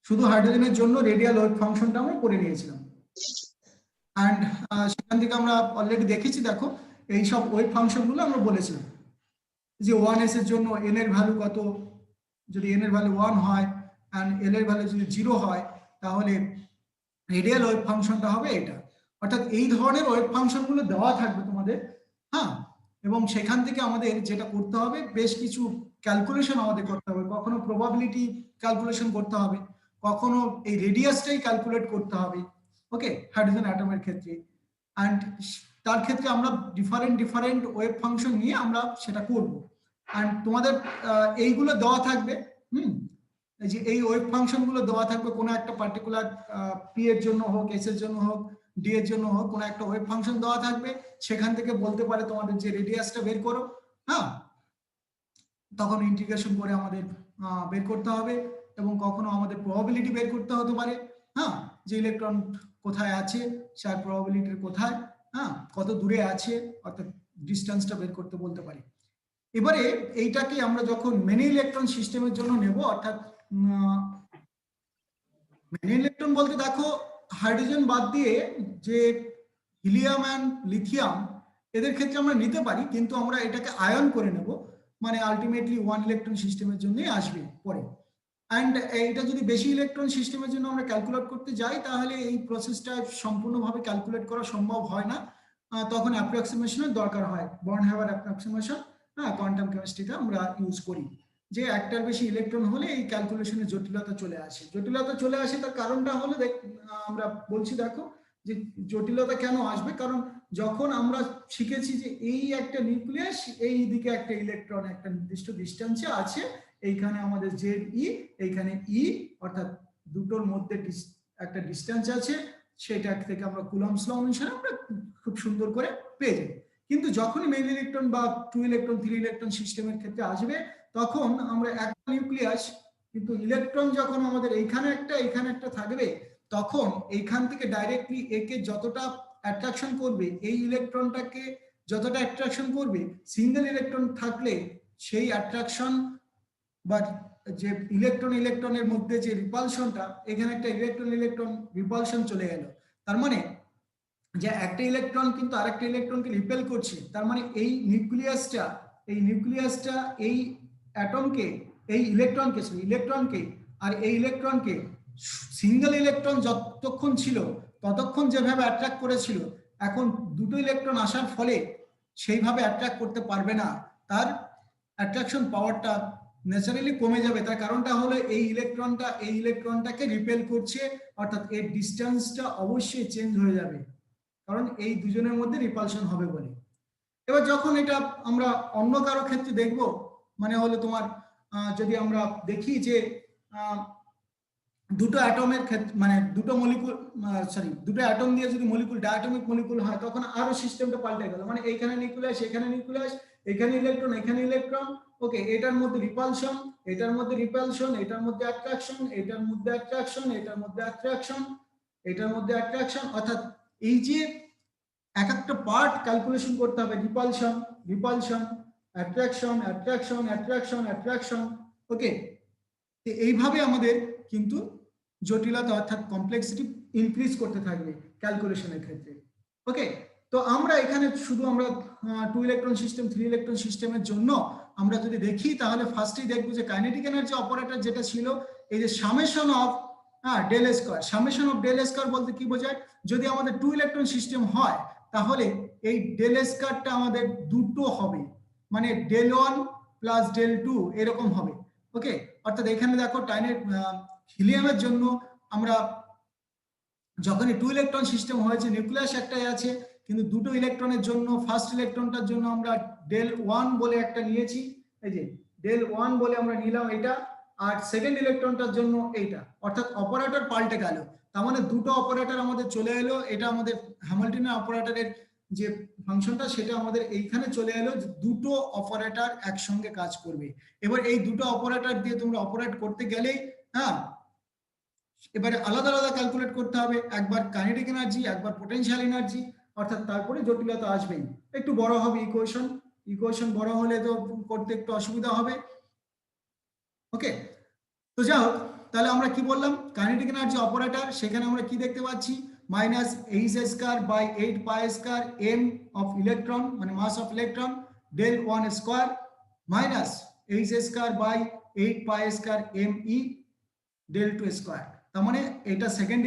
শুধু হাইড্রোজেনের জন্য রেডিয়াল ওয়েভ ফাংশনটা আমরা করে নিয়েছিলাম। অ্যান্ড সেখান থেকে আমরা অলরেডি দেখেছি, দেখো এই সব ওয়েভ ফাংশনগুলো আমরা বলেছিলাম যে 1s এর জন্য n এর ভ্যালু কত, যদি n এর ভ্যালু 1 হয় অ্যান্ড l এর ভ্যালু যদি 0 হয় তাহলে রেডিয়াল ওয়েভ ফাংশনটা হবে এটা। অর্থাৎ এই ধরনের ওয়েভ ফাংশনগুলো দেওয়া থাকবে তোমাদের, হ্যাঁ। এবং সেখান থেকে আমাদের যেটা করতে হবে, বেশ কিছু ক্যালকুলেশন আমাদের করতে হবে। কখনো প্রবাবিলিটি ক্যালকুলেশন করতে হবে, কখনো এই রেডিয়াসটাই ক্যালকুলেট করতে হবে, ওকে, হাইড্রোজেন অ্যাটমের ক্ষেত্রে। অ্যান্ড তার ক্ষেত্রে আমরা ডিফারেন্ট ওয়েভ ফাংশন নিয়ে আমরা সেটা করব। অ্যান্ড তোমাদের এইগুলো দেওয়া থাকবে, এই যে এই ওয়েভ ফাংশনগুলো দেওয়া থাকবে, কোনো একটা পার্টিকুলার পি এর জন্য হোক, এস এর জন্য হোক, ডি এর জন্য হোক, কোনো একটা ওয়েভ ফাংশন দেওয়া থাকবে। সেখান থেকে বলতে পারে তোমাদের যে রেডিয়াসটা বের করো, হ্যাঁ। তখন ইন্টিগ্রেশন করে আমাদের বের করতে হবে। এবং কখনো আমাদের প্রবাবিলিটি বের করতে হতে পারে, হ্যাঁ, যে ইলেকট্রন কোথায় আছে, তার প্রবাবিলিটি কোথায়, হ্যাঁ, কত দূরে আছে, অর্থাৎ ডিস্টেন্সটা বের করতে বলতে পারি। এবারে এইটাকে আমরা যখন মেনি ইলেকট্রন সিস্টেমের জন্য নেব, অর্থাৎ মেনি ইলেকট্রন বলতে দেখো হাইড্রোজেন বাদ দিয়ে যে হিলিয়াম অ্যান্ড লিথিয়াম, এদের ক্ষেত্রে আমরা নিতে পারি, কিন্তু আমরা এটাকে আয়ন করে নেব, মানে আলটিমেটলি 1 ইলেকট্রন সিস্টেমের জন্যই আসবে পরে। অ্যান্ড এইটা যদি বেশি ইলেকট্রন সিস্টেমের জন্য আমরা ক্যালকুলেট করতে যাই, তাহলে এই প্রসেসটা সম্পূর্ণভাবে ক্যালকুলেট করা সম্ভব হয় না। তখন অ্যাপ্রক্সিমেশনের দরকার হয়, বর্নহাভার অ্যাপ্রক্সিমেশন, হ্যাঁ, কোয়ান্টাম কেমিস্ট্রিতে আমরা ইউজ করি, যে একটার বেশি ইলেকট্রন হলে এই ক্যালকুলেশনের জটিলতা চলে আসে। তার কারণটা হলো আমরা বলছি, দেখো যে জটিলতা কেন আসবে, কারণ যখন আমরা শিখেছি যে এই একটা নিউক্লিয়াস, এই দিকে একটা ইলেকট্রন একটা নির্দিষ্ট ডিস্টেন্সে আছে, এইখানে আমাদের জেড ই, এইখানে ই, অর্থাৎ দুটোর মধ্যে একটা ডিস্টেন্স আছে, সেটা থেকে আমরা কুলম্বস ল অনুসারে আমরা খুব সুন্দর করে পেয়ে যাই। কিন্তু যখনই মেইন ইলেকট্রন বা 2 ইলেকট্রন 3 ইলেকট্রন সিস্টেমের ক্ষেত্রে আসবে, তখন আমরা একটা নিউক্লিয়াস, কিন্তু ইলেকট্রন যখন আমাদের এইখানে একটা থাকবে, তখন এইখান থেকে ডাইরেক্টলি একে যতটা অ্যাট্রাকশন করবে, এই ইলেকট্রনটাকে যতটা অ্যাট্রাকশন করবে, সিঙ্গেল ইলেকট্রন থাকলে সেই অ্যাট্রাকশন বা যে ইলেকট্রনের মধ্যে যে রিপালশনটা, এখানে একটা ইলেকট্রন রিপালশন চলে গেল। তার মানে যে একটা ইলেকট্রন কিন্তু আরেকটা ইলেকট্রনকে রিপেল করছে, তার মানে এই নিউক্লিয়াসটা এই অ্যাটমকে, এই ইলেকট্রনকে আর এই ইলেকট্রনকে সিঙ্গেল ইলেকট্রন যতক্ষণ ছিল ততক্ষণ যেভাবে অ্যাট্রাক্ট করেছিল, এখন দুটো ইলেকট্রন আসার ফলে সেইভাবে অ্যাট্রাক্ট করতে পারবে না, তার অ্যাট্রাকশন পাওয়ারটা ন্যাচারালি কমে যাবে। তার কারণটা হলো এই ইলেকট্রনটাকে রিপেল করছে, অর্থাৎ এর ডিস্টেন্সটা অবশ্যই চেঞ্জ হয়ে যাবে, কারণ এই দুজনের মধ্যে রিপালশন হবে বলে। এবার যখন এটা আমরা অন্য কারো ক্ষেত্রে দেখব, মানে হলো তোমার যদি আমরা দেখি যে দুটো অ্যাটমের ক্ষেত্রে, মানে দুটো অ্যাটম দিয়ে যদি মলিকুল ডায়াটমিক মলিকুল হয়, তখন আরো সিস্টেমটা পাল্টে গেল, মানে এইখানে নিউক্লিয়াস, এখানে ইলেকট্রন, ওকে, এটার মধ্যে রিপালশন, এটার মধ্যে রিপালশন, এটার মধ্যে অ্যাট্রাকশন, এটার মধ্যে অ্যাট্রাকশন, এটার মধ্যে অ্যাট্রাকশন, এটার মধ্যে অ্যাট্রাকশন, অর্থাৎ এই যে এক একটা পার্ট ক্যালকুলেশন করতে হবে, রিপালশন, অ্যাট্রাকশন, ওকে। এইভাবে আমাদের কিন্তু জটিলতা অর্থাৎ কমপ্লেক্সিটি ইনক্রিজ করতে থাকবে ক্যালকুলেশনের ক্ষেত্রে, ওকে। তো আমরা এখানে শুধু আমরা 2 ইলেকট্রন সিস্টেম 3 ইলেকট্রন সিস্টেমের জন্য আমরা যদি দেখি, তাহলে ফার্স্টেই দেখবো যে কাইনেটিক এনার্জি অপারেটর যেটা ছিল, এই যে সামেশন অফ ডেল স্কয়ার বলতে কি বোঝায়, যদি আমাদের 2 ইলেকট্রন সিস্টেম হয়, তাহলে এই ডেল স্কয়ারটা আমাদের দুটো হবে, মানে ডেল 1 প্লাস ডেল 2 এরকম হবে, ওকে। অর্থাৎ এখানে দেখো হিলিয়ামের জন্য আমরা যখনই 2 ইলেকট্রন সিস্টেম হয়েছে, নিউক্লিয়াস একটাই আছে, কিন্তু দুটো ইলেকট্রনের জন্য ফার্স্ট ইলেকট্রনটার জন্য আমরা ডেল 1 বলে একটা নিয়েছি, এই যে ডেল 1 বলে আমরা নিলাম এটা, আর সেকেন্ড ইলেকট্রনটার জন্য এইটা, অর্থাৎ অপারেটর পাল্টে গেল। তার মানে দুটো অপারেটর আমাদের চলে এলো, এটা আমাদের হ্যামিল্টনের অপারেটরের যে ফাংশনটা, সেটা আমাদের এইখানে চলে এলো, যে দুটো অপারেটর একসঙ্গে কাজ করবে। এবার এই দুটো অপারেটর দিয়ে তোমরা অপারেট করতে গেলেই, হ্যাঁ, এবারে আলাদা আলাদা ক্যালকুলেট করতে হবে, একবার কাইনেটিক এনার্জি, একবার পোটেনশিয়াল এনার্জি, অর্থাৎ তারপরে জটিলতা আসবেই। একটু বড় হবে ইকুয়েশন বড় হলে তো করতে একটু অসুবিধা হবে, ওকে। তো যাই হোক, তাহলে আমরা কি বললাম, কাইনেটিক এনার্জি অপারেটর, সেখানে আমরা কি দেখতে পাচ্ছি, minus H square by 8 pi square M of electron, মানে mass of electron, del 1 square minus H square by 8 pi square M E del 2 square. তার মানে এটা সেকেন্ড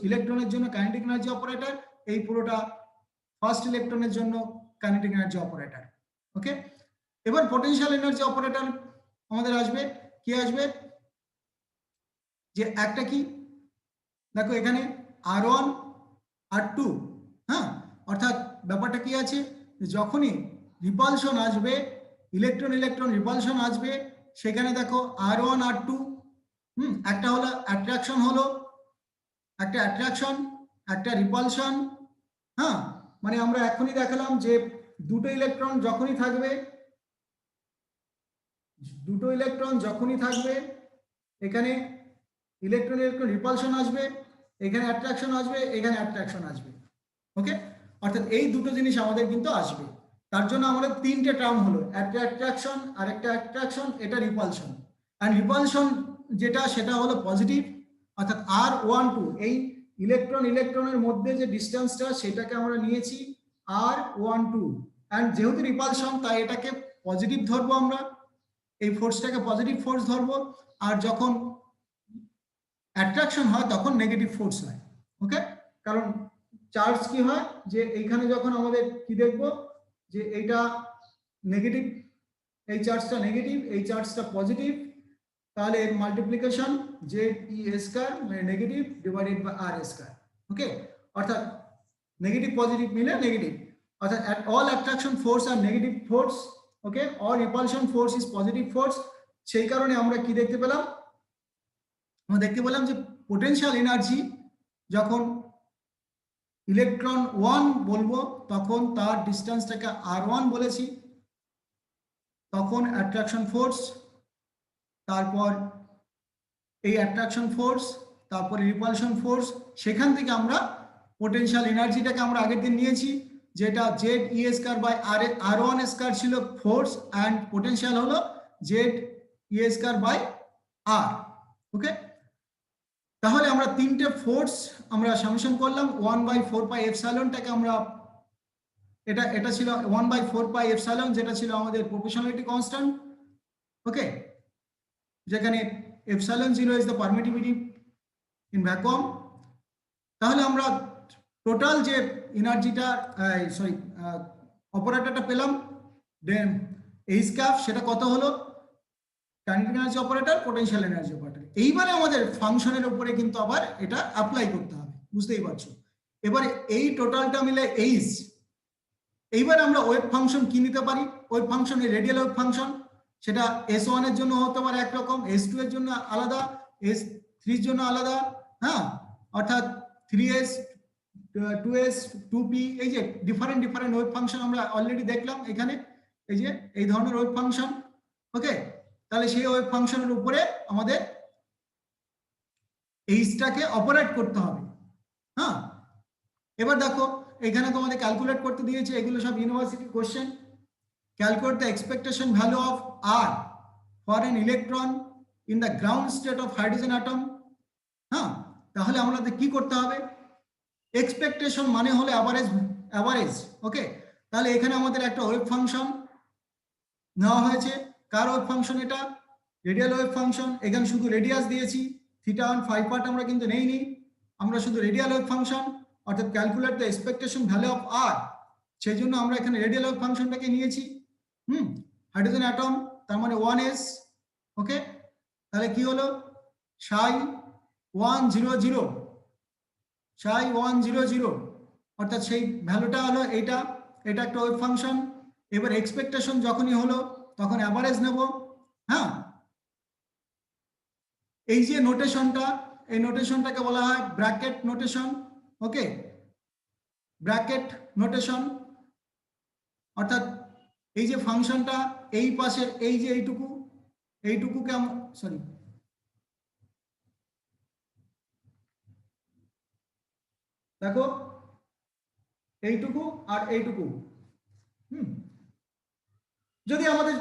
ইলেকট্রনের জন্য কাইনেটিক এনার্জি অপারেটর, এই পুরোটা ফার্স্ট ইলেকট্রনের জন্য কাইনেটিক এনার্জি অপারেটর। ওকে, এবার পটেনশিয়াল এনার্জি অপারেটর আমাদের আসবে, কি আসবে, যে একটা কি দেখো এখানে R1 R2, হ্যাঁ, অর্থাৎ ব্যাপারটা কি আছে, যখনই রিপালশন আসবে, ইলেকট্রন ইলেকট্রন রিপালশন আসবে, সেখানে দেখো R1 R2, একটা হলো অ্যাট্রাকশন, একটা অ্যাট্রাকশন, একটা রিপালশন, হ্যাঁ, মানে আমরা এখনই দেখালাম যে দুটো ইলেকট্রন যখনই থাকবে, এখানে ইলেকট্রন ইলেকট্রন রিপালশন আসবে, এখানে অ্যাট্রাকশন আসবে, এখানে অ্যাট্রাকশন আসবে। ওকে, অর্থাৎ এই দুটো জিনিস আমাদের কিন্তু আসবে। তার জন্য আমাদের তিনটে টার্ম হলো, একটা অ্যাট্রাকশন, আর একটা অ্যাট্রাকশন, এটা রিপালশন। আর রিপালশন যেটা, সেটা হলো পজিটিভ, অর্থাৎ R12, এই ইলেকট্রন ইলেকট্রনের মধ্যে যে ডিস্টেন্সটা, সেটাকে আমরা নিয়েছি R12, অ্যান্ড যেহেতু রিপালশন তাই এটাকে পজিটিভ ধরবো, আমরা এই ফোর্সটাকে পজিটিভ ফোর্স ধরবো, আর যখন অ্যাট্রাকশন হয় তখন নেগেটিভ ফোর্স হয়। ওকে, কারণ চার্জ কি হয়, যে এইখানে যখন আমাদের কি দেখবো, যে এইটা নেগেটিভ, এই চার্জটা নেগেটিভ, এই চার্জটা পজিটিভ, তাহলে এর মাল্টিপ্লিকেশন জেড ই স্কয়ার মানে negative divided by R square. Okay, অর্থাৎ নেগেটিভ পজিটিভ মিলে নেগেটিভ, অর্থাৎ all attraction force are negative force, okay, all repulsion force is positive force. সেই কারণে আমরা কি দেখতে পেলাম, আমরা দেখতে পেলাম যে পোটেনশিয়াল এনার্জি যখন ইলেকট্রন 1 বলবো, তখন তার ডিস্টেন্সটাকে R1 বলেছি, তখন অ্যাট্রাকশন ফোর্স, তারপর এই অ্যাট্রাকশন ফোর্স, তারপরে রিপালশন ফোর্স, সেখান থেকে আমরা পোটেনশিয়াল এনার্জিটাকে আমরা আগের দিন নিয়েছি, যেটা Z E square by R1 square ছিল ফোর্স, অ্যান্ড পোটেনশিয়াল হলো Z E square by R. Okay, তাহলে আমরা তিনটে ফোর্স আমরা সামেশন করলাম, 1/4 পাই এপসাইলনটাকে আমরা, এটা ছিল 1/4 পাই এপসাইলন, যেটা ছিল আমাদের প্রপোর্শনালিটি কনস্ট্যান্ট। ওকে, যেখানে epsilon 0 is the permittivity in vacuum. তাহলে আমরা টোটাল যে এনার্জিটা, সরি, অপারেটরটা পেলাম, দেন এইচ ক্যাপ, সেটা কত হলো, kinetic energy operator, potential energy operator. এইবারে আমাদের ফাংশনের উপরে কিন্তু আবার এটা অ্যাপ্লাই করতে হবে, বুঝতেই পারছো। এবারে এই টোটালটা মিলে এইচ, এইবার আমরা ওয়েভ ফাংশন কি নিতে পারি, wave function, radial wave function, সেটা S1 এর জন্য হতে পারে একরকম, S2 এর জন্য আলাদা, S3 এর জন্য আলাদা, হ্যাঁ, অর্থাৎ 3S 2S 2P, এই যে ডিফারেন্ট ডিফারেন্ট ওয়েভ ফাংশন আমরা অলরেডি দেখলাম এখানে, এই যে এই ধরনের ওয়েভ ফাংশন। ওকে, তাহলে সেই ওয়েভ ফাংশনের উপরে আমাদের এইচটাকে অপারেট করতে হবে। হ্যাঁ, এবার দেখো এখানে তোমাদের ক্যালকুলেট করতে দিয়েছে, এগুলো সব university question. Calculate the expectation value of R for an electron in the ground state of hydrogen atom. হ্যাঁ, তাহলে আমাদের কি করতে হবে, এক্সপেকটেশন মানে হলো অ্যাভারেজ। ওকে, তাহলে এখানে আমাদের একটা ওয়েভ ফাংশন নেওয়া হয়েছে, কার ওয়েভ ফাংশন, এটা রেডিয়াল ওয়েভ ফাংশন। এখানে শুধু রেডিয়াস দিয়েছি, θ1 5 পার্ট আমরা কিন্তু নেইনি, আমরা শুধু রেডিয়াল ওয়েভ ফাংশন, অর্থাৎ calculate the expectation value of R, সেই জন্য আমরা এখানে রেডিয়াল ওয়েভ ফাংশনটাকে নিয়েছি। হাইড্রোজেন অ্যাটম, তার মানে 1s। ওকে, তাহলে কি হলো, সাই 100, সাই 100, অর্থাৎ সেই ভ্যালুটা হলো এইটা, এটা একটা ওয়েভ ফাংশন। এবার এক্সপেকটেশন যখনই হলো তখন অ্যাভারেজ নেব। হ্যাঁ, এই যে নোটেশনটা, এই নোটেশনটাকে বলা হয় ব্র্যাকেট নোটেশন। ওকে, ব্র্যাকেট নোটেশন, অর্থাৎ এই যে ফাংশনটা, এই পাশের এই যে এইটুকুকে সরি, দেখো এইটুকু আর এইটুকু, যদি আমাদের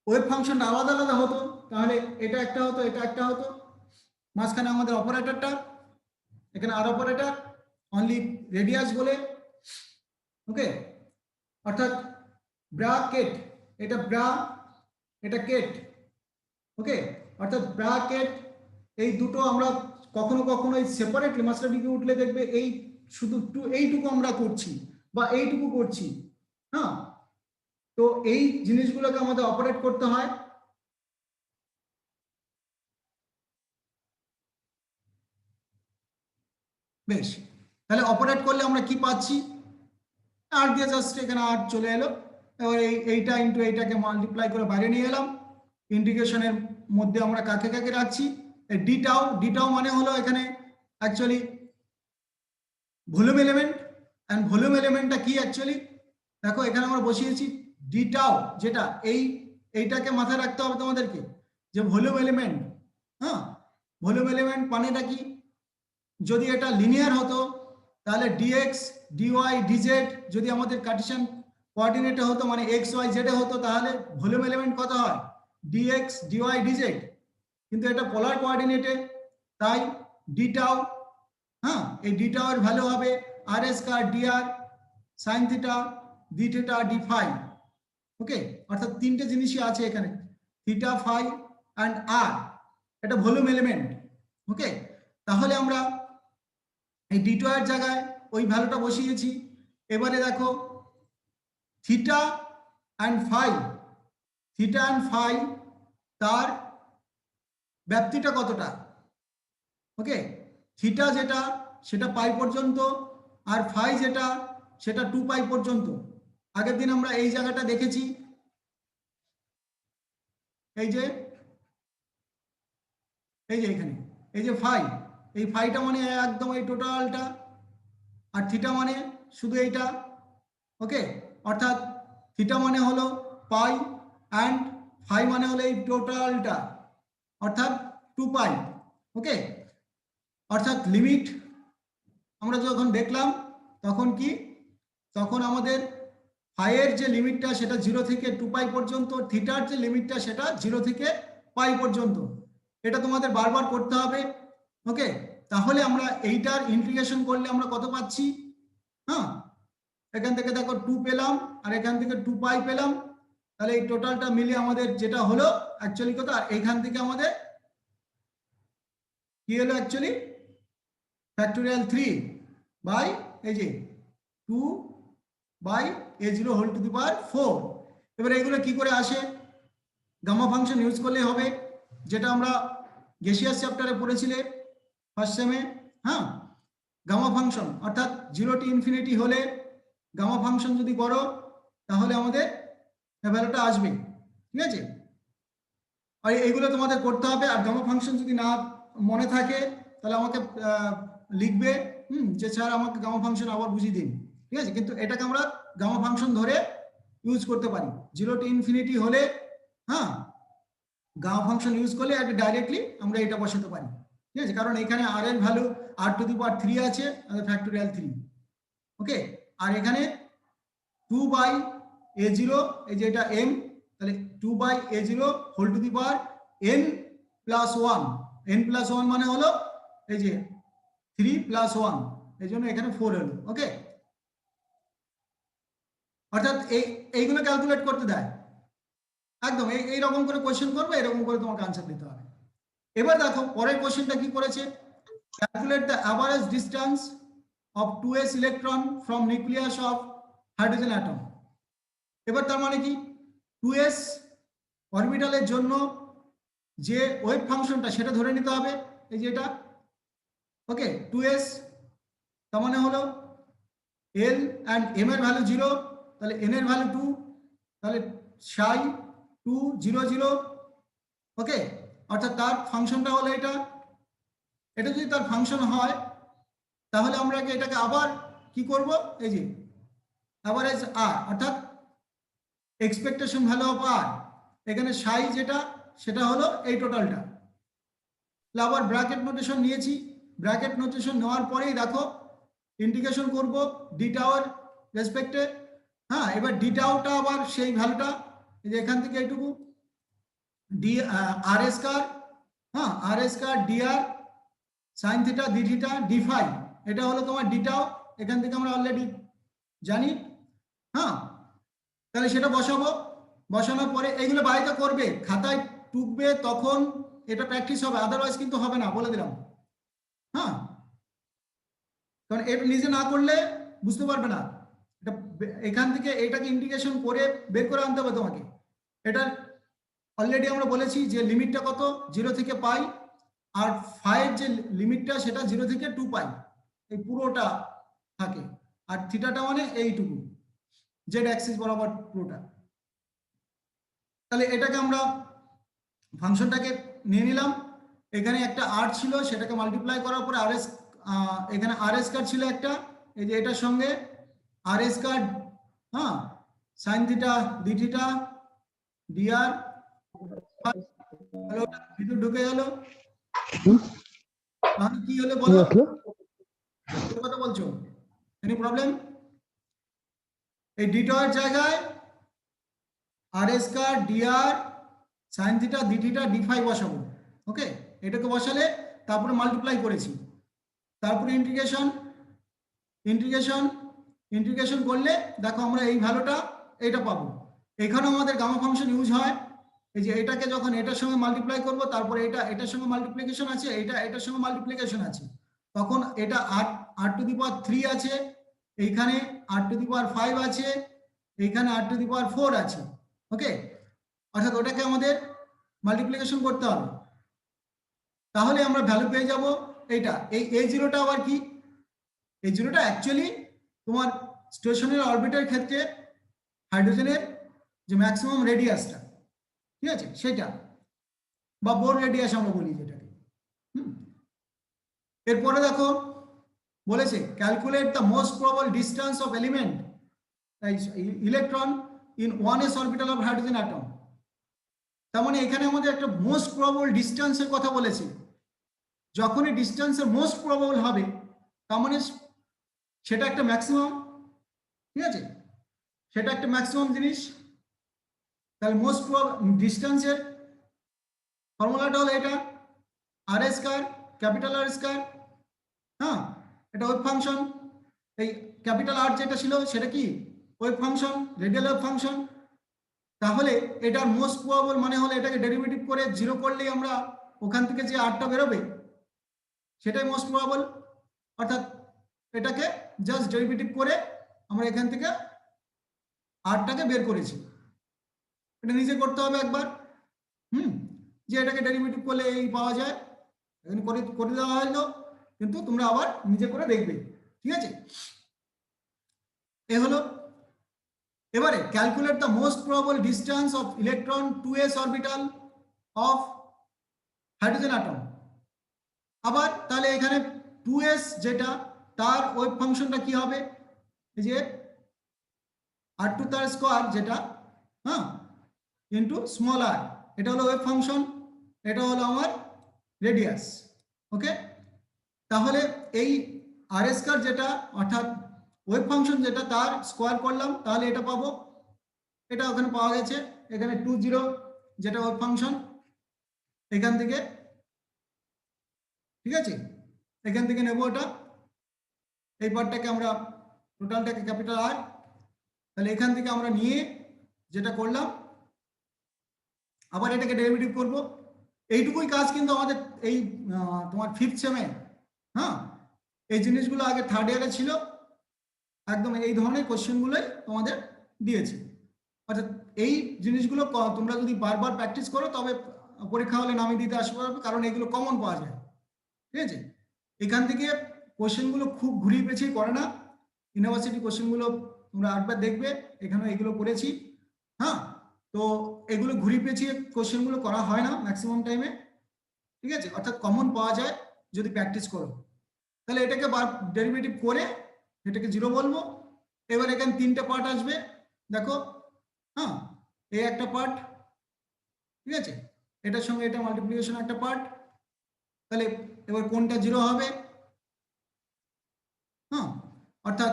ওয়েভ ফাংশনটা আলাদা আলাদা হতো তাহলে এটা একটা হতো, এটা একটা হতো, মাঝখানে আমাদের অপারেটরটা, এখানে আর অপারেটর অনলি রেডিয়াস বলে, ওকে, অর্থাৎ ব্রাকেট, এটা ব্রা, এটা কেট, ওকে, অর্থাৎ ব্রাকেট, এই দুটো আমরা কখনো কখনো এই সেপারেটলি মাস্টার ডিগ্রি উঠলে দেখবে এই শুধু এইটুকু আমরা করছি বা এইটুকু করছি, হ্যাঁ, তো এই জিনিসগুলোকে আমাদের অপারেট করতে হয়। বেশ, তাহলে অপারেট করলে আমরা কি পাচ্ছি, আর দিয়ে জাস্ট এখানে আর চলে এলো, এবার এইটা ইন্টু এইটাকে মাল্টিপ্লাই করে বাইরে নিয়ে এলাম, ইন্টিগ্রেশনের মধ্যে আমরা কাকে কাকে রাখছি, ডিটাও, ডিটাও মানে হলো এখানে actually volume element, and volume এলিমেন্টটা কি অ্যাকচুয়ালি, দেখো এখানে আমরা বসিয়েছি ডিটাও, যেটা এইটাকে মাথায় রাখতে হবে তোমাদেরকে, যে ভলিউম এলিমেন্ট, হ্যাঁ, ভলিউম এলিমেন্ট মানেটা কি, যদি এটা লিনিয়ার হতো তাহলে ডিএক্স ডিওয়াই ডিজেড যদি আমাদের কার্টেসিয়ান কোঅর্ডিনেটে হতো, মানে এক্স ওয়াই জেডে হতো, তাহলে ভলিউম এলিমেন্ট কত হয়, ডিএক্স ডিওয়াই ডিজেড, কিন্তু এটা পোলার কোঅর্ডিনেটে, তাই ডিটাও, হ্যাঁ, এই ডিটাও এর ভ্যালু হবে R square D R sine theta D theta D phi, okay, অর্থাৎ তিনটে জিনিসই আছে এখানে, থিটা ফাই অ্যান্ড আর, এটা ভলিউম এলিমেন্ট, ওকে, তাহলে আমরা এই ডি2 এর জায়গায় ওই ভ্যালুটা বসিয়েছি। এবারে দেখো theta and phi, theta and phi তার ব্যাপ্তিটা কতটা, ওকে, থিটা যেটা সেটা পাই পর্যন্ত, আর ফাই যেটা সেটা 2 পাই পর্যন্ত। আগের দিন আমরা এই জায়গাটা দেখেছি, এই যে এখানে এই যে ফাই, এই ফাইটা মানে একদম এই টোটালটা, আর থিটা মানে শুধু এইটা, ওকে, অর্থাৎ থিটা মানে হলো পাই অ্যান্ড ফাই মানে হলো এই টোটালটা, অর্থাৎ 2 পাই, ওকে, অর্থাৎ লিমিট আমরা যখন দেখলাম তখন কি, তখন আমাদের ফাইয়ের যে লিমিটটা সেটা 0 থেকে 2 পাই পর্যন্ত, থিটার যে লিমিটটা সেটা 0 থেকে পাই পর্যন্ত, এটা তোমাদের বারবার করতে হবে, ওকে, তাহলে আমরা এইটার ইন্টিগ্রেশন করলে আমরা কত পাচ্ছি, হ্যাঁ, এখান থেকে দেখো 2 পেলাম আর এখান থেকে 2 পাই পেলাম, তাহলে এই টোটালটা মিলে আমাদের যেটা হলো অ্যাকচুয়ালি কত, আর এখান থেকে আমাদের কি হলো অ্যাকচুয়ালি ফ্যাক্টোরিয়াল 3 বাই এই যে 2 by a0 whole to the power 4। এবার এগুলো কি করে আসে, গামা ফাংশন ইউজ করলে হবে, যেটা আমরা গেসিয়াস চ্যাপ্টারে পড়েছিলে ফার্স্ট সেমে, হ্যাঁ, গামা ফাংশন অর্থাৎ 0 টু ইনফিনিটি হলে গামা ফাংশন যদি করো তাহলে আমাদের ভ্যালুটা আসবে, ঠিক আছে, আর এইগুলো তোমাদের করতে হবে। আর গামা ফাংশন যদি না মনে থাকে তাহলে আমাকে লিখবে, যে স্যার আমাকে গামা ফাংশন আবার বুঝিয়ে দিন, ঠিক আছে, কিন্তু এটাকে আমরা গামা ফাংশন ধরে ইউজ করতে পারি, 0 টু ইনফিনিটি হলে, হ্যাঁ, গামা ফাংশন ইউজ করলে ডাইরেক্টলি আমরা এটা বসাতে পারি, ঠিক আছে, কারণ এখানে আর এর ভ্যালু আর টু দি পাওয়ার 3 আছে, ফ্যাক্টোরিয়াল 3, ওকে, আর এখানে 2 বাই a0, এই যে এটা m, তাহলে 2 by a0 whole to the power n plus 1, n plus 1 মানে হলো এই যে 3 প্লাস 1, এই জন্য এখানে 4 হলো, ওকে, অর্থাৎ এইগুলো ক্যালকুলেট করতে দেয় একদম, এইরকম করে কোয়েশ্চেন করবে, এরকম করে তোমাকে আনসার দিতে হবে। এবার দেখো পরের কোয়েশ্চেনটা কি করেছে, calculate the average distance of 2s electron from nucleus of hydrogen atom. এবার তার মানে কি, 2s অরবিটালের জন্য যে ওয়েভ ফাংশনটা সেটা ধরে নিতে হবে, এই যে এটা, ওকে, 2s তার মানে হলো l অ্যান্ড m এর ভ্যালু 0, তাহলে n এর ভ্যালু 2, তাহলে psi 2 0 0, ওকে, অর্থাৎ তার ফাংশনটা হলো এটা, এটা যদি তার ফাংশন হয় তাহলে আমরা এটাকে আবার কি করব, এই যে অ্যাভারেজ আর, অর্থাৎ এক্সপেকটেশন ভ্যালু অফ আর, এখানে psi যেটা সেটা হলো এই টোটালটা, আবার ব্র্যাকেট নোটেশন নিয়েছি, ব্র্যাকেট নোটেশন নেওয়ার পরেই দেখো ইন্টিগ্রেশন করব ডি টাওয়ার রেসপেক্টে, হ্যাঁ, এবার ডি টাওটা আবার সেই ভ্যালুটা এই যে এখান থেকে এইটুকু ডি আর স্কয়ার, হ্যাঁ R square D R sine theta D theta D phi, এটা হলো তোমার ডিটাও, এখান থেকে আমরা অলরেডি জানি। হ্যাঁ, তাহলে সেটা বসাবো, বসানোর পরে এইগুলো বাড়িতে করবে, খাতায় টুকবে, তখন এটা প্র্যাকটিস হবে, আদারওয়াইজ কিন্তু হবে না, বলে দিলাম। হ্যাঁ, কারণ এটা নিজে না করলে বুঝতে পারবে না। এটা এখান থেকে এটাকে ইন্টিগ্রেশন করে বের করে আনতে হবে তোমাকে। এটা অলরেডি আমরা বলেছি যে লিমিটটা কত, 0 থেকে পাই, আর ফাইভ যে লিমিটটা সেটা 0 থেকে 2 পাই, এই পুরোটা থাকে। আর থিটাটা মানে এইটুকু, জেড অ্যাক্সিস বরাবর পুরোটা। তাহলে এটাকে আমরা ফাংশনটাকে নিয়ে নিলাম, এখানে একটা আর ছিল, সেটাকে মাল্টিপ্লাই করার পরে আর এস, এখানে আর এস কার্ড ছিল একটা, এই যে এটার সঙ্গে আর এস কার্ড, হ্যাঁ sign theta D theta DR, তাহলে ওটা ভিতরে ঢুকে গেল। তাহলে কি হলো বলো, কথা বলছো, এনি প্রবলেম? এই ডিটয়ের জায়গায় R square D R sine theta D theta D phi বসাবো। ওকে, এটাকে বসালে তারপরে মাল্টিপ্লাই করেছি, তারপরে ইন্টিগ্রেশন, ইন্টিগ্রেশন ইন্টিগ্রেশন করলে দেখো আমরা এই ভ্যালুটা এটা পাবো। এখানেও আমাদের গামা ফাংশন ইউজ হয়, এই যে এটাকে যখন এটার সঙ্গে মাল্টিপ্লাই করব, তারপরে এটা এটার সঙ্গে মাল্টিপ্লিকেশন আছে, এটা এটার সঙ্গে মাল্টিপ্লিকেশন আছে, তখন এটা আর টু দি পাওয়ার 3 আছে, এইখানে আর টু দি পাওয়ার 5 আছে, এইখানে আর টু দি পাওয়ার 4 আছে। ওকে, অর্থাৎ ওটাকে আমাদের মাল্টিপ্লিকেশন করতে হবে, তাহলে আমরা ভ্যালু পেয়ে যাব এইটা। এই জিরোটা আবার কি, এই জিরোটা অ্যাকচুয়ালি তোমার স্টেশনারি অরবিটের ক্ষেত্রে হাইড্রোজেনের যে ম্যাক্সিমাম রেডিয়াসটা, ঠিক আছে, সেটা বা বোর রেডিয়াস আমরা বলি যেটাকে। এরপরে দেখো বলেছে calculate the most probable distance of element electron in 1s orbital of hydrogen atom. তার মানে এখানে আমাদের একটা মোস্ট প্রবাবল ডিস্টেন্সের কথা বলেছে, যখনই ডিস্টেন্সের মোস্ট প্রবাবল হবে তার মানে সেটা একটা ম্যাক্সিমাম, ঠিক আছে, সেটা একটা ম্যাক্সিমাম জিনিস। তাহলে মোস্ট ডিস্টেন্সের ফর্মুলাটা হলো এটা, আর স্কয়ার ক্যাপিটাল আর স্কয়ার, হ্যাঁ এটা ওয়েভ ফাংশন, এই ক্যাপিটাল আর যেটা ছিল সেটা কি wave function, radial wave function. তাহলে এটার মোস্ট প্রবাবল মানে হলো এটাকে ডেরিভেটিভ করে 0 করলেই আমরা ওখান থেকে যে আরটা বেরোবে সেটাই মোস্ট প্রবাবল, অর্থাৎ এটাকে জাস্ট ডেরিভেটিভ করে আমরা এখান থেকে আরটাকে বের করেছি। এটা নিজে করতে হবে একবার, যে এটাকে ডেরিভেটিভ করলে এই পাওয়া যায়, এখানে করে দেওয়া হলো, কিন্তু তোমরা আবার নিজে করে দেখবে, ঠিক আছে। এ হলো, এবারে calculate the most probable distance of electron to s orbital of hydrogen atom. আবার তাহলে এখানে 2s যেটা তার ওয়েভ ফাংশনটা কি হবে, এই যে r2 তার স্কয়ার যেটা, হ্যাঁ ইনটু স্মল r, এটা হলো ওয়েভ ফাংশন, এটা হলো আমার রেডিয়াস। ওকে, তাহলে এই আর স্কয়ার যেটা অর্থাৎ ওয়েভ ফাংশন যেটা তার স্কয়ার করলাম, তাহলে এটা পাবো, এটা ওখানে পাওয়া গেছে, এখানে 20 যেটা ওয়েভ ফাংশন, এখান থেকে, ঠিক আছে, এখান থেকে নেব ওটা, এই পার্টটাকে আমরা টোটালটাকে ক্যাপিটাল আর, তাহলে এখান থেকে আমরা নিয়ে যেটা করলাম আবার এটাকে ডেরিভেটিভ করব। এইটুকুই কাজ কিন্তু আমাদের এই তোমার 5th সেমে, হ্যাঁ এই জিনিসগুলো আগে 3rd ইয়ারে ছিল, একদম এই ধরনের কোশ্চেনগুলোই তোমাদের দিয়েছে। অর্থাৎ এই জিনিসগুলো তোমরা যদি বারবার প্র্যাকটিস করো তবে পরীক্ষা হলে নামিয়ে দিতে আসতে পারবে, কারণ এগুলো কমন পাওয়া যায়, ঠিক আছে। এখান থেকে কোশ্চেনগুলো খুব ঘুরিয়ে পেঁচিয়ে করে না, ইউনিভার্সিটি কোশ্চেনগুলো তোমরা আরেকবার দেখবে, এখানে এগুলো করেছি, হ্যাঁ তো এগুলো ঘুরিয়ে পেঁচিয়ে কোশ্চেনগুলো করা হয় না ম্যাক্সিমাম টাইমে, ঠিক আছে, অর্থাৎ কমন পাওয়া যায় যদি প্র্যাকটিস করো। তাহলে এটাকে ডেরিভেটিভ করে এটাকে 0 বলবো। এবার এখানে 3টে পার্ট আসবে, দেখো, হ্যাঁ এই একটা পার্ট, ঠিক আছে, এটার সঙ্গে এটা মাল্টিপ্লিকেশন একটা পার্ট, তাহলে এবার কোনটা 0 হবে, হ্যাঁ অর্থাৎ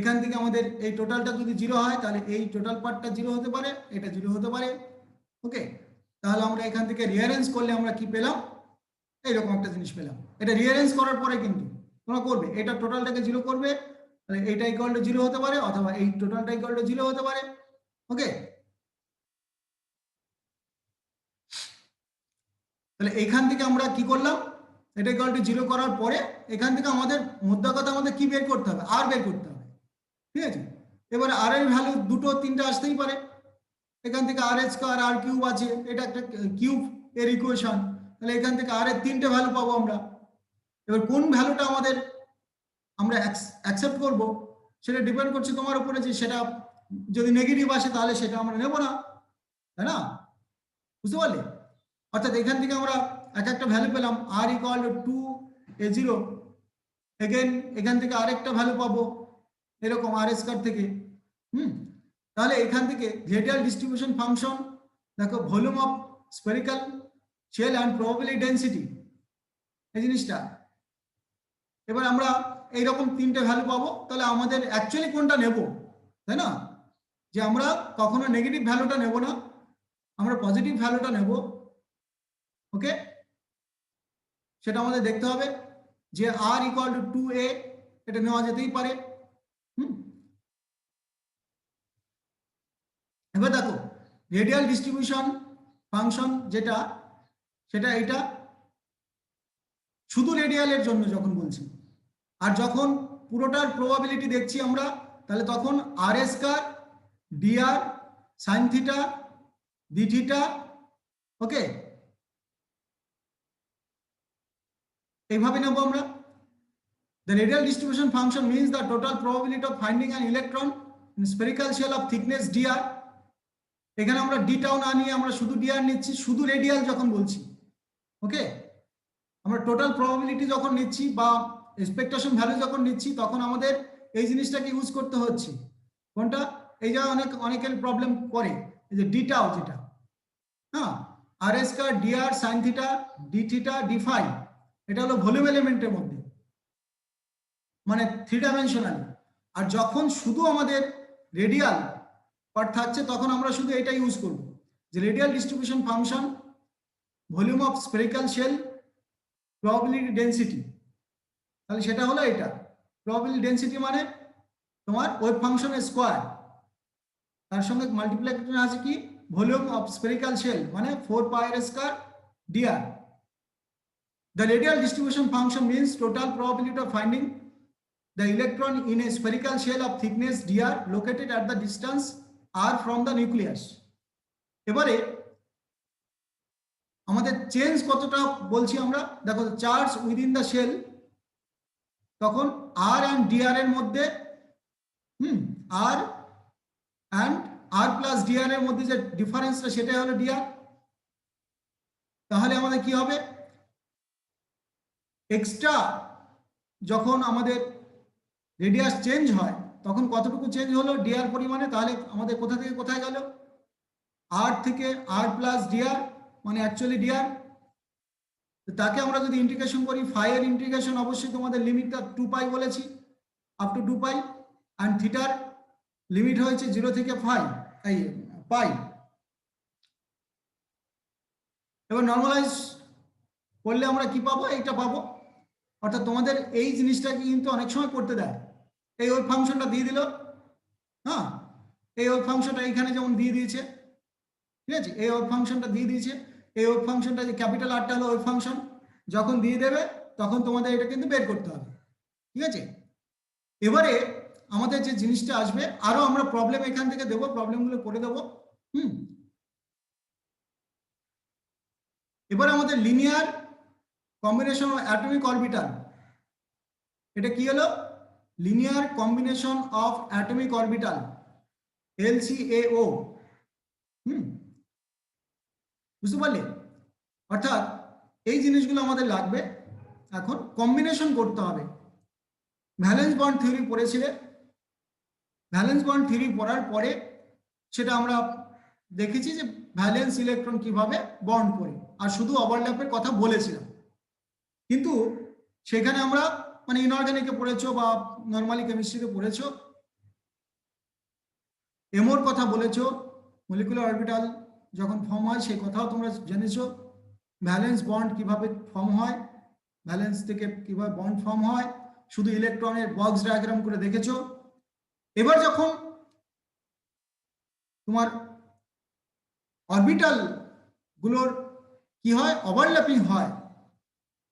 এখান থেকে আমাদের এই টোটালটা যদি 0 হয় তাহলে এই টোটাল পার্টটা 0 হতে পারে, এটা 0 হতে পারে। ওকে, তাহলে আমরা এখান থেকে রিঅ্যারেঞ্জ করলে আমরা কি পেলাম, এইরকম একটা জিনিস পেলাম। এটা রিঅ্যারেঞ্জ করার পরে কিন্তু তোমরা করবে, এটা টোটালটাকে 0 করবে, তাহলে এইটা ইকুয়াল টু 0 হতে পারে, অথবা এই টোটালটা ইকুয়াল টু 0 হতে পারে। ওকে, তাহলে এখান থেকে আমরা কি করলাম, এটা ইকুয়াল টু 0 করার পরে এখান থেকে আমাদের মোদ্দা কথা আমাদের কি বের করতে হবে, আর বের করতে হবে। ঠিক আছে, এবারে আর এর ভ্যালু দুটো তিনটা আসতেই পারে, এখান থেকে আর স্কয়ার আর কিউব আছে, এটা একটা কিউব এর ইকুয়েশন, তাহলে এখান থেকে আর এর তিনটে ভ্যালু পাবো আমরা। এবার কোন ভ্যালুটা আমাদের আমরা অ্যাকসেপ্ট করব সেটা ডিপেন্ড করছে তোমার উপরে, যে সেটা যদি নেগেটিভ আসে তাহলে সেটা আমরা নেব না, তাই না? বুঝতে পারলে? অর্থাৎ এখান থেকে আমরা এক একটা ভ্যালু পেলাম, আর ইকুয়াল টু 2a0, এগেন এখান থেকে আরেকটা ভ্যালু পাবো এরকম আর স্কয়ার থেকে। তাহলে এখান থেকে রেডিয়াল ডিস্ট্রিবিউশন ফাংশন দেখো, volume of spherical shell and probability density, এই জিনিসটা। এবার আমরা এইরকম তিনটে ভ্যালু পাবো, তাহলে আমাদের অ্যাকচুয়ালি কোনটা নেব, তাই না? যে আমরা কখনো নেগেটিভ ভ্যালুটা নেব না, আমরা পজিটিভ ভ্যালুটা নেব। ওকে, সেটা আমাদের দেখতে হবে যে আর ইকুয়াল টু 2a, এটা নেওয়া যেতেই পারে। এবার দেখো রেডিয়াল ডিস্ট্রিবিউশন ফাংশন যেটা, সেটা এটা শুধু রেডিয়ালের জন্য যখন বলছি, আর যখন পুরোটার প্রবাবিলিটি দেখছি আমরা, তাহলে তখন R square D R sine theta D theta, okay, এইভাবে নেব আমরা। The radial distribution function means the total probability of finding an electron in spherical shell of thickness dr. এখানে আমরা ডিটাও না নিয়ে আমরা শুধু ডিআর নিচ্ছি, শুধু রেডিয়াল যখন বলছি। ওকে, আমরা টোটাল প্রবাবিলিটি যখন নিচ্ছি বা এক্সপেকটেশন ভ্যালু যখন নিচ্ছি, তখন আমাদের এই জিনিসটাকে ইউজ করতে হচ্ছে। কোনটা? এই যে অনেকের প্রবলেম করে, এই যে ডিটাও, যেটা হ্যাঁ R square D R sine theta D theta D phi, এটা হলো ভলিউম এলিমেন্টের মধ্যে, মানে 3 ডাইমেনশনালি। আর যখন শুধু আমাদের রেডিয়াল পার্ট থাকছে, তখন আমরা শুধু এটা ইউজ করব, যে radial distribution function volume of spherical shell probability density. তাহলে সেটা হলো এটা প্রবাবিলিটি ডেনসিটি, মানে তোমার ওয়েভ ফাংশনের স্কয়ার, তার সঙ্গে মাল্টিপ্লিকেশন আছে কি ভলিউম অফ স্ফেরিক্যাল শেল, মানে 4 পাই আর square dr. The radial distribution function means total probability of finding the electron in a spherical shell of thickness dr located at the distance r from the nucleus. এবারে আমাদের change কতটা বলছি আমরা, দেখো charge within the shell, তখন আর and DR এর মধ্যে আর and R plus DR এর মধ্যে যে ডিফারেন্সটা, সেটাই হলো ডিআর। তাহলে আমাদের কি হবে, এক্সট্রা যখন আমাদের রেডিয়াস চেঞ্জ হয় তখন কতটুকু চেঞ্জ হলো ডিআর পরিমাণে, তাহলে আমাদের কোথা থেকে কোথায় গেল, আর থেকে আর প্লাস ডিআর, মানে অ্যাকচুয়ালি ডিআর। তাকে আমরা যদি ইন্টিগ্রেশন করি, ফাই এর ইন্টিগ্রেশন অবশ্যই তোমাদের লিমিটটা 2 পাই বলেছি, আপ টু 2 পাই, অ্যান্ড থিটার লিমিট হয়েছে 0 থেকে পাই। এবার নর্মালাইজ করলে আমরা কি পাবো, এইটা পাবো। অর্থাৎ তোমাদের এই জিনিসটাকে কিন্তু অনেক সময় করতে দেয়, এই ওয়েভ ফাংশনটা দিয়ে দিল, হ্যাঁ এই ওয়েভ ফাংশনটা এইখানে যেমন দিয়ে দিয়েছে, ঠিক আছে, এই ওয়েভ ফাংশনটা দিয়ে দিয়েছে, এই ওয়েভ ফাংশনটা যে ক্যাপিটাল আরটা হলো ওয়েভ ফাংশন, যখন দিয়ে দেবে তখন তোমাদের এটা কিন্তু বের করতে হবে। ঠিক আছে, এবারে আমাদের যে জিনিসটা আসবে, আরো আমরা প্রবলেম এখান থেকে দেবো, প্রবলেমগুলো করে দেবো। এবার আমাদের linear combination of atomic orbital, এটা কি হলো, linear combination of atomic orbital, LCAO। বুঝতে পারলে? অর্থাৎ এই জিনিসগুলো আমাদের লাগবে, এখন কম্বিনেশন করতে হবে। ভ্যালেন্স বন্ড থিওরি পড়েছিলে, ভ্যালেন্স বন্ড থিওরি পড়ার পরে সেটা আমরা দেখেছি যে ভ্যালেন্স ইলেকট্রন কিভাবে বন্ড করে, আর শুধু ওভারল্যাপের কথা বলেছিলাম। কিন্তু সেখানে আমরা মানে ইনঅর্গানিকে পড়েছো বা নর্মালি কেমিস্ট্রিতে পড়েছো, এমোর কথা বলেছো, মলিকুলার অরবিটাল যখন ফর্ম হয় সেই কথাও তোমরা জেনেছো। ভ্যালেন্স বন্ড কিভাবে ফর্ম হয়, ভ্যালেন্স থেকে কিভাবে বন্ড ফর্ম হয়, শুধু ইলেকট্রনের বক্স ডায়াগ্রাম করে দেখেছো। এবার যখন তোমার অরবিটাল গুলোর কি হয়, ওভারল্যাপিং হয়,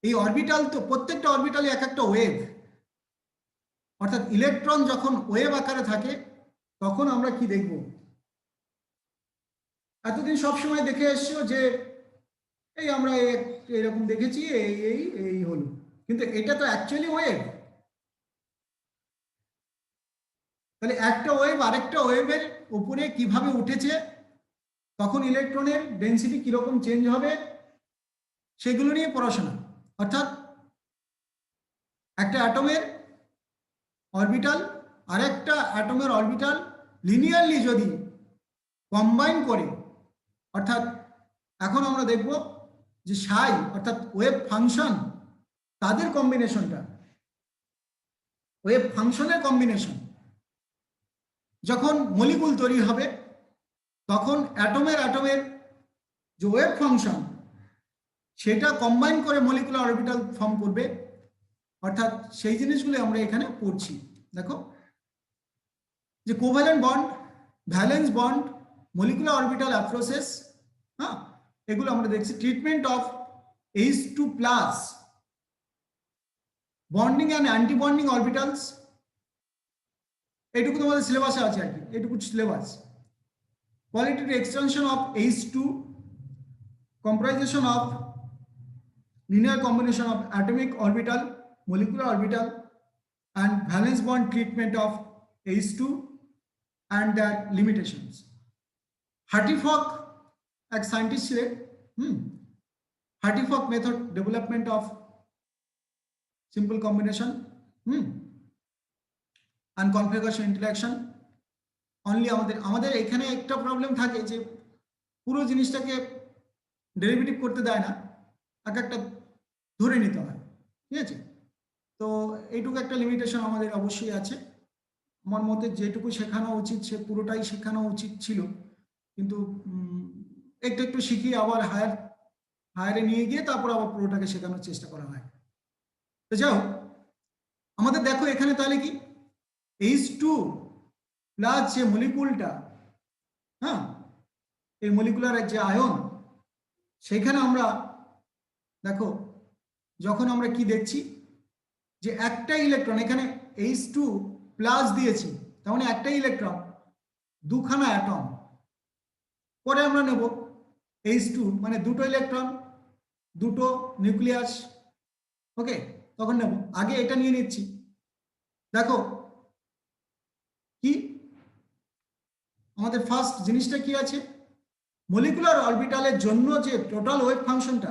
এই অরবিটাল তো প্রত্যেকটা অরবিটালে এক একটা ওয়েভ, অর্থাৎ ইলেকট্রন যখন ওয়েভ আকারে থাকে তখন আমরা কি দেখব, এতদিন সবসময় দেখে এসছো যে এই আমরা এরকম দেখেছি, এই এই এই হলো, কিন্তু এটা তো অ্যাকচুয়ালি ওয়েভ। তাহলে একটা ওয়েভ আরেকটা ওয়েভের উপরে কিভাবে উঠেছে, তখন ইলেকট্রনের ডেন্সিটি কিরকম চেঞ্জ হবে, সেগুলো নিয়ে পড়াশোনা। অর্থাৎ একটা অ্যাটমের অরবিটাল আর একটা অ্যাটমের অরবিটাল লিনিয়ারলি যদি কম্বাইন করে, অর্থাৎ এখন আমরা দেখব যে সাই অর্থাৎ ওয়েভ ফাংশন, তাদের কম্বিনেশনটা, ওয়েভ ফাংশনের কম্বিনেশন যখন মলিকুল তৈরি হবে, তখন অ্যাটমের যে ওয়েভ ফাংশন সেটা কম্বাইন করে মলিকুলার অরবিটাল ফর্ম করবে। অর্থাৎ সেই জিনিসগুলো আমরা এখানে পড়ছি। দেখো যে covalent bond, valence bond, molecular orbital approaches, হ্যাঁ, এগুলো আমরা দেখছি। Treatment of H2 plus, bonding and anti bonding orbitals, এইটুকু তোমাদের সিলেবাসে আছে আর কি, এইটুকু syllabus. qualitative extension of H2, comprisation of linear combination of atomic orbital, molecular orbital and valence bond treatment of H2 and their limitations. Hartree-Fock এক scientist ছিলেন, Hartree-Fock method development of simple combination and configuration interaction. Only আমাদের এখানে একটা problem থাকে যে পুরো জিনিসটাকে derivative করতে দেয় না, এক একটা ধরে নিতে হয়, ঠিক আছে। তো এইটুকু একটা লিমিটেশন আমাদের অবশ্যই আছে। আমার মতে যেটুকু শেখানো উচিত সে পুরোটাই শেখানো উচিত ছিল, কিন্তু একটু একটু শিখিয়ে আবার হায়ারে নিয়ে গিয়ে তারপর আবার পুরোটাকে শেখানোর চেষ্টা করা হয়। তো যাও আমাদের দেখো এখানে তাহলে কি H2 প্লাস যে মলিকুলটা, হ্যাঁ, এই মলিকুলার যে আয়ন, সেখানে আমরা দেখো যখন আমরা কি দেখছি যে একটা ইলেকট্রন, এখানে H2 প্লাস দিয়েছি তার মানে একটা ইলেকট্রন, দুখানা অ্যাটম। পরে আমরা নেব H2 মানে দুটো ইলেকট্রন, দুটো নিউক্লিয়াস, ওকে, তখন নেব। আগে এটা নিয়ে নিচ্ছি। দেখো কি আমাদের ফার্স্ট জিনিসটা কি আছে, মলিকুলার অরবিটালের জন্য যে টোটাল ওয়েভ ফাংশনটা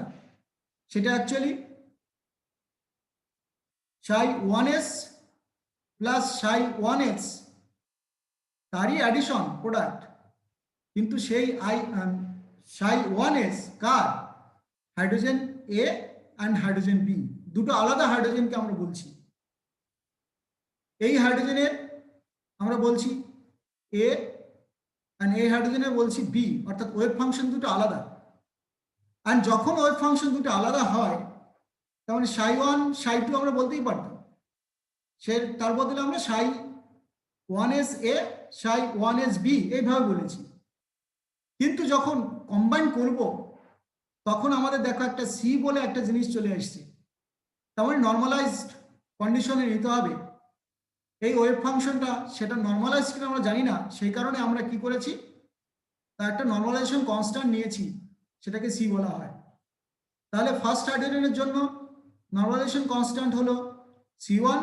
সেটা অ্যাকচুয়ালি ψ1s প্লাস ψ1s, তারই অ্যাডিশন প্রোডাক্ট। কিন্তু সেই ψ1s কার, hydrogen A and hydrogen B, দুটো আলাদা হাইড্রোজেনকে আমরা বলছি। এই হাইড্রোজেনের আমরা বলছি এ অ্যান্ড এই হাইড্রোজেনের বলছি বি, অর্থাৎ ওয়েভ ফাংশন দুটো আলাদা। অ্যান্ড যখন ওয়েভ ফাংশন দুটো আলাদা হয় তার মানে ψ1 ψ2 আমরা বলতেই পারতাম, সে তার বদলে আমরা ψ1s এ ψ1s বি এইভাবে বলেছি। কিন্তু যখন কম্বাইন করব তখন আমাদের দেখো একটা সি বলে একটা জিনিস চলে আসছে, তার মানে নর্মালাইজড কন্ডিশনে নিতে হবে এই ওয়েভ ফাংশনটা। সেটা নর্মালাইজ কিনা আমরা জানি না, সেই কারণে আমরা কি করেছি, তার একটা নর্মালাইজেশন কনস্ট্যান্ট নিয়েছি, সেটাকে সি বলা হয়। তাহলে ফার্স্ট হাইড্রোজেনের জন্য নর্মালাইজেশন কনস্ট্যান্ট হলো C1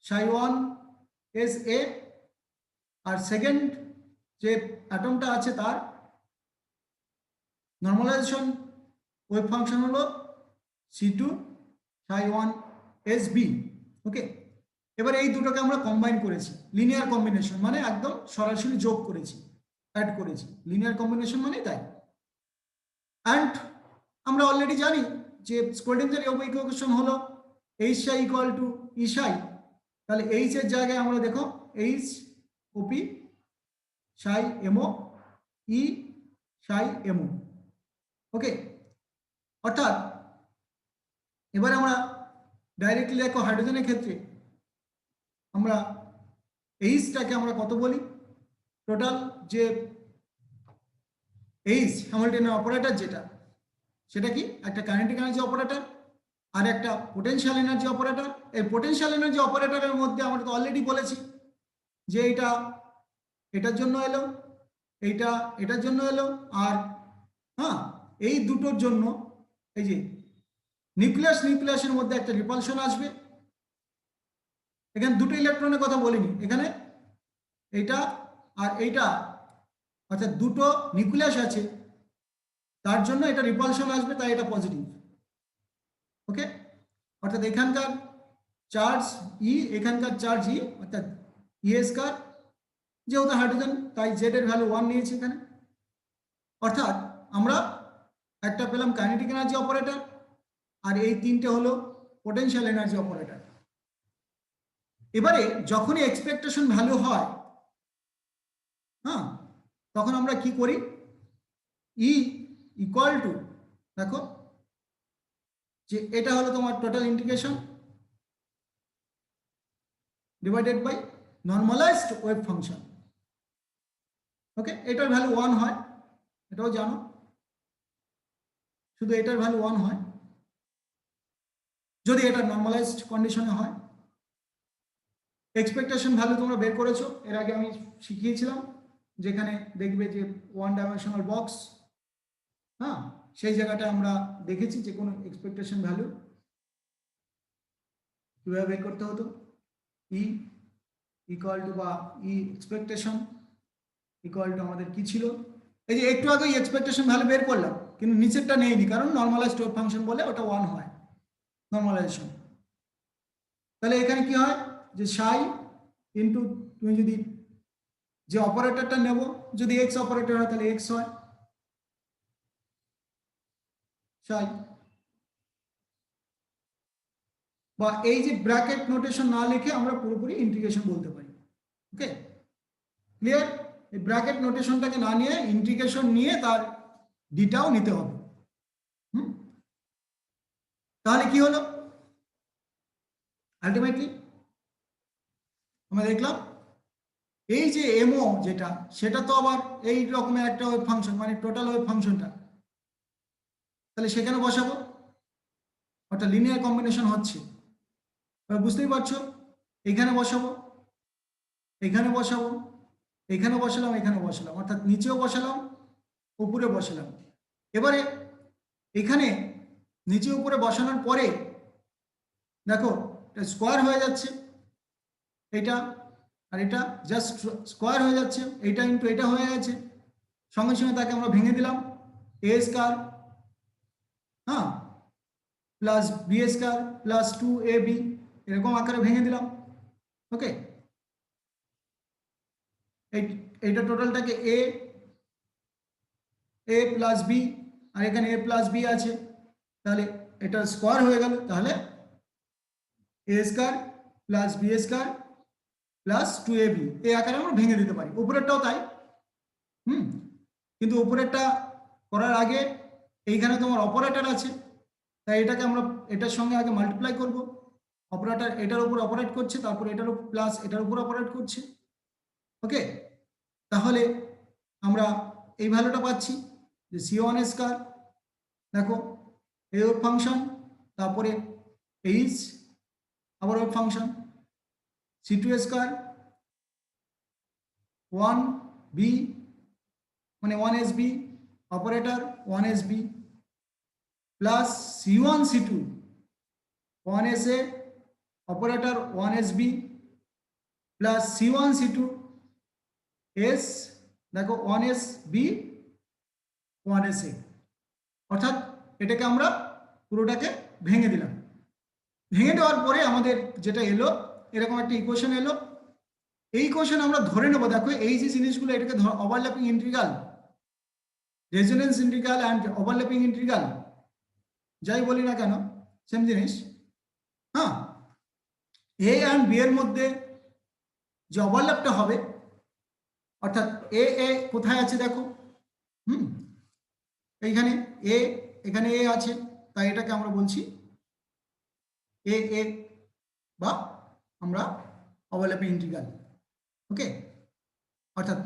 ψ1s a, R second যে অ্যাটমটা আছে তার নর্মালাইজেশন ওয়েভ ফাংশন হলো C2 ψ1s b, ওকে। এবার এই দুটোকে আমরা কম্বাইন করেছি, লিনিয়ার কম্বিনেশন মানে একদম সরাসরি যোগ করেছি, অ্যাড করেছি, লিনিয়ার কম্বিনেশন মানে তাই। অ্যান্ড আমরা অলরেডি জানি যে স্ক্রোডিঞ্জার ইকুয়েশন হলো H ψ ইকুয়াল টু E ψ। তাহলে H এর জায়গায় আমরা দেখো H OP সাই এমও ই সাই এমও। ওকে, অর্থাৎ এবার আমরা ডাইরেক্টলি দেখো হাইড্রোজেনের ক্ষেত্রে আমরা এইচটাকে আমরা কত বলি, টোটাল যে এইচ হ্যামিল্টনের অপারেটর যেটা, সেটা কি একটা কাইনেটিক এনার্জি অপারেটর আর একটা পোটেনশিয়াল এনার্জি অপারেটর। এই পোটেনশিয়াল এনার্জি অপারেটরের মধ্যে আমরা তো অলরেডি বলেছি যে এটা এটার জন্য এলো, এইটা এটার জন্য এলো, আর হ্যাঁ এই দুটোর জন্য এই যে নিউক্লিয়াসের মধ্যে একটা রিপালশন আসবে। এখানে দুটো ইলেকট্রনের কথা বলিনি, এখানে এইটা আর এইটা, অর্থাৎ দুটো নিউক্লিয়াস আছে, তার জন্য এটা রিপালশন আসবে, তাই এটা পজিটিভ। ওকে, অর্থাৎ এখানকার চার্জ ই, এখানকার চার্জ ই, অর্থাৎ ই স্কয়ার, যেহেতু হাইড্রোজেন তাই জেড এর ভ্যালু 1 নিয়েছি এখানে। অর্থাৎ আমরা একটা পেলাম কাইনেটিক এনার্জি অপারেটর আর এই তিনটে হলো পোটেনশিয়াল এনার্জি অপারেটর। এবারে যখনই এক্সপেকটেশন ভ্যালু হয়, হ্যাঁ, তখন আমরা কি করি, ই ইকুয়াল টু, দেখো যে এটা হলো তোমার total integration divided by normalized wave function. Okay, এটার ভ্যালু 1 হয়, এটাও জানো, শুধু এটার ভ্যালু 1 হয় যদি এটা নর্মালাইজড কন্ডিশনে হয়। এক্সপেকটেশন ভ্যালু তোমরা বের করেছো, এর আগে আমি শিখিয়েছিলাম, যেখানে দেখবে যে 1 ডাইমেনশনাল বক্স, হ্যাঁ, সেই জায়গাটা আমরা দেখেছি যে কোনো এক্সপেকটেশন ভ্যালু কিভাবে বের করতে হতো। ই ইকুয়াল টু বা ই এক্সপেকটেশন ইকুয়াল টু আমাদের কি ছিল, এই যে একটু আগে এক্সপেকটেশন ভ্যালু বের করলাম, কিন্তু নিচেরটা নেইনি, কারণ নর্মালাইজড ওয়েভ ফাংশন বলে ওটা 1 হয় নর্মালাইজেশন। তাহলে এখানে কি হয় যে সাই ইন্টু, তুমি যদি যে অপারেটরটা নেব, যদি এক্স অপারেটর হয় তাহলে এক্স হয় সাই, বা এই যে ব্র্যাকেট নোটেশন না লিখে আমরা পুরোপুরি ইন্টিগ্রেশন বলতে পারি। ওকে, ক্লিয়ার? এই ব্র্যাকেট নোটেশনটাকে না নিয়ে ইন্টিগ্রেশন নিয়ে তার ডিটাও নিতে হবে। তাহলে কি হলো, আলটিমেটলি আমরা দেখলাম এই যে এমও যেটা, সেটা তো আবার এই রকমের একটা ওয়েভ ফাংশন, মানে টোটাল ওয়েভ ফাংশনটা, তাহলে সেখানে বসাবো, অর্থাৎ লিনিয়ার কম্বিনেশন হচ্ছে, বুঝতেই পারছো, এখানে বসাবো, এখানে বসাবো, এখানে বসালাম, এখানে বসালাম, অর্থাৎ নিচেও বসালাম, উপরে বসালাম। এবারে এখানে নিচে উপরে বসানোর পরে দেখো স্কোয়ার হয়ে যাচ্ছে, এটা আর এটা জাস্ট স্কোয়ার হয়ে যাচ্ছে, এটা ইন্টু এটা হয়ে গেছে, সঙ্গে সঙ্গে তাকে আমরা ভেঙে দিলাম, এ স্কয়ার, হ্যাঁ, plus B square plus 2ab, এরকম আকারে ভেঙে দিলাম। ওকে, এইটা টোটালটাকে এ প্লাস বি, আর এখানে এ প্লাস বি আছে, তাহলে এটা স্কোয়ার হয়ে গেল, তাহলে A square plus B square plus 2ab, এই আকারে আমরা ভেঙে দিতে পারি। উপরেরটাও তাই, কিন্তু উপরেরটা করার আগে এইখানে তোমার অপারেটর আছে, তাই এটাকে আমরা এটার সঙ্গে আগে মাল্টিপ্লাই করব, অপারেটর এটার উপর অপারেট করছে, তারপর এটার উপর প্লাস এটার উপর অপারেট করছে। ওকে, তাহলে আমরা এই ভ্যালুটা পাচ্ছি যে c1 স্কয়ার, দেখো এই ওয়েভ ফাংশন, তারপরে এইচ আবার wave function, c2 square 1b মানে 1sb operator 1sb plus c1 c2 1sa operator 1sb plus c1 c2 s, দেখো 1sb 1sa, অর্থাৎ এটাকে আমরা পুরোটাকে ভেঙে দিলাম। ভেঙে দেওয়ার পরে আমাদের যেটা এলো, এরকম একটা ইকুয়েশন এলো। এই ইকুয়েশন আমরা ধরে নেব, দেখো এই যে জিনিসগুলো, এটাকে overlapping integral, resonance integral and overlapping integral, যাই বলি না কেন সেম জিনিস। হ্যাঁ, এ অ্যান্ড বি এর মধ্যে যে ওভারল্যাপটা হবে, অর্থাৎ এ এ কোথায় আছে দেখো, এইখানে এ, এখানে এ আছে, তাই এটাকে আমরা বলছি এ এ বা আমরা ওভারল্যাপিং ইন্টিগ্রাল। ওকে, অর্থাৎ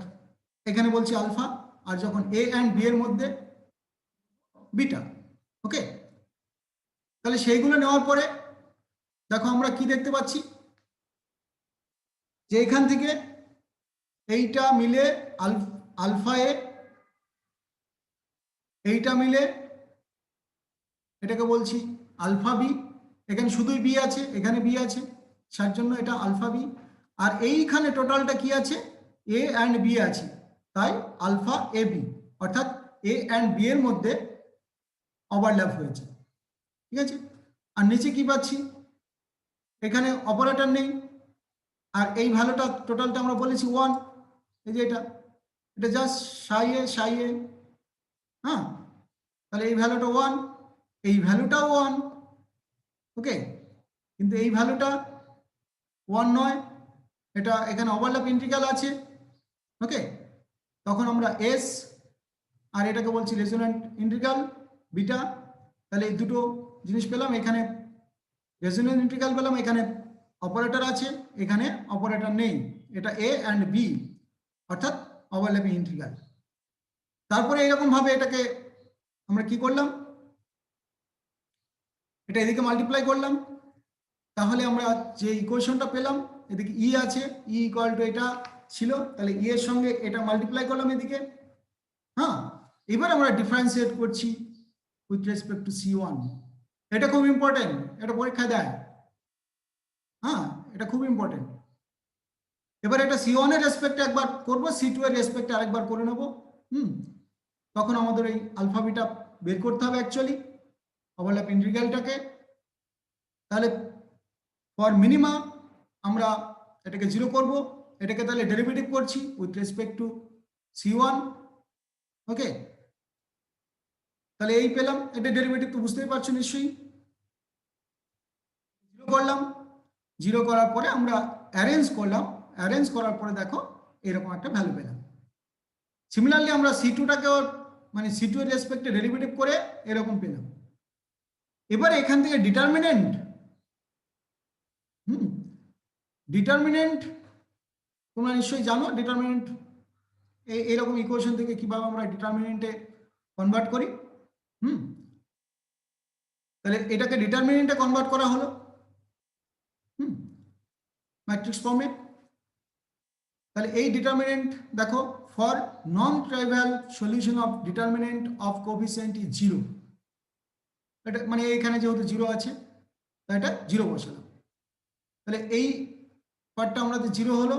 এখানে বলছি আলফা, আর যখন এ অ্যান্ড বি এর মধ্যে বিটা। ওকে, তাহলে সেইগুলো নেওয়ার পরে দেখো আমরা কি দেখতে পাচ্ছি, যে এখান থেকে এইটা মিলে আলফা এ, এইটা মিলে এটাকে বলছি আলফা বি। এখানে শুধুই বি আছে, এখানে বি আছে, তার জন্য এটা আলফা বি। আর এইখানে টোটালটা কি আছে, এ অ্যান্ড বি আছে, তাই আলফা এ বি, অর্থাৎ এ অ্যান্ড বি এর মধ্যে ওভারল্যাপ হয়েছে। ঠিক আছে, আর নিচে কি পাচ্ছি, এখানে অপারেটর নেই, আর এই ভ্যালুটা টোটালটা আমরা বলেছি 1, এই যে এটা জাস্ট সাই এ, হ্যাঁ, তাহলে এই ভ্যালুটা 1, এই ভ্যালুটাও 1। ওকে, কিন্তু এই ভ্যালুটা 1 নয়, এটা এখানে ওভারল্যাপ ইন্টিগ্রাল আছে। ওকে, তখন আমরা এস আর এটাকে বলছি রেজোন্যান্ট ইন্টিগ্রাল বিটা। তাহলে এই দুটো জিনিস পেলাম, এখানে রেজোন্যান্ট ইন্টিগ্রাল পেলাম, এখানে অপারেটর আছে, এখানে অপারেটর নেই, এটা এ অ্যান্ড বি, অর্থাৎ ওভারল্যাপিং ইন্টিগ্রাল। তারপরে এরকম ভাবে এটাকে আমরা কি করলাম, এটা এদিকে মাল্টিপ্লাই করলাম, তাহলে আমরা যে ইকুয়েশনটা পেলাম, এদিকে ই আছে, ই ইকুয়াল টু এটা ছিল, তাহলে ই এর সঙ্গে এটা মাল্টিপ্লাই করলাম এদিকে। হ্যাঁ, এবার আমরা ডিফারেন্সিয়েট করছি উইথ রেসপেক্ট টু সি1। এটা খুব ইম্পর্টেন্ট, এটা পরীক্ষায় দেয়। হ্যাঁ, এটা খুব ইম্পর্টেন্ট। এবার এটা সি1 এর রেসপেক্টে একবার করব, সি2 এর রেসপেক্টে আরেকবার করে নেব। তখন আমাদের এই আলফা বিটা বের করতে হবে অ্যাকচুয়ালি ওভারল্যাপ ইন্টিগ্রালটাকে। তাহলে ফর মিনিমা আমরা এটাকে 0 করব, এটাকে তাহলে ডেরিভেটিভ করছি উইথ রেসপেক্ট টু সি1। ওকে, তাহলে এই পেলাম, এটা ডেরিভেটিভ তো বুঝতেই পারছো নিশ্চয়ই। 0 করলাম, 0 করার পরে আমরা অ্যারেঞ্জ করলাম, অ্যারেঞ্জ করার পরে দেখো এরকম একটা ভ্যালু পেলাম। সিমিলারলি আমরা সি2টাকেও মানে সি2 এর রেসপেক্টে ডেরিভেটিভ করে এরকম পেলাম। এবার এখান থেকে ডিটারমিনেন্ট, ডিটারমিনেন্ট তোমরা নিশ্চয়ই জানো, ডিটারমিনেন্ট এইরকম ইকুয়েশন থেকে কিভাবে আমরা ডিটারমিনেন্টে কনভার্ট করি। তাহলে এটাকে ডিটারমিনেন্টে কনভার্ট করা হলো ম্যাট্রিক্স ফর্মে। তাহলে এই ডিটারমিনেন্ট দেখো, for non ট্রাইভিয়াল solution of determinant of coefficient is 0। এটা মানে এখানে যেহেতু 0 আছে তাই এটা 0 বসালাম। তাহলে এই পার্টটা আমাদের 0 হলো,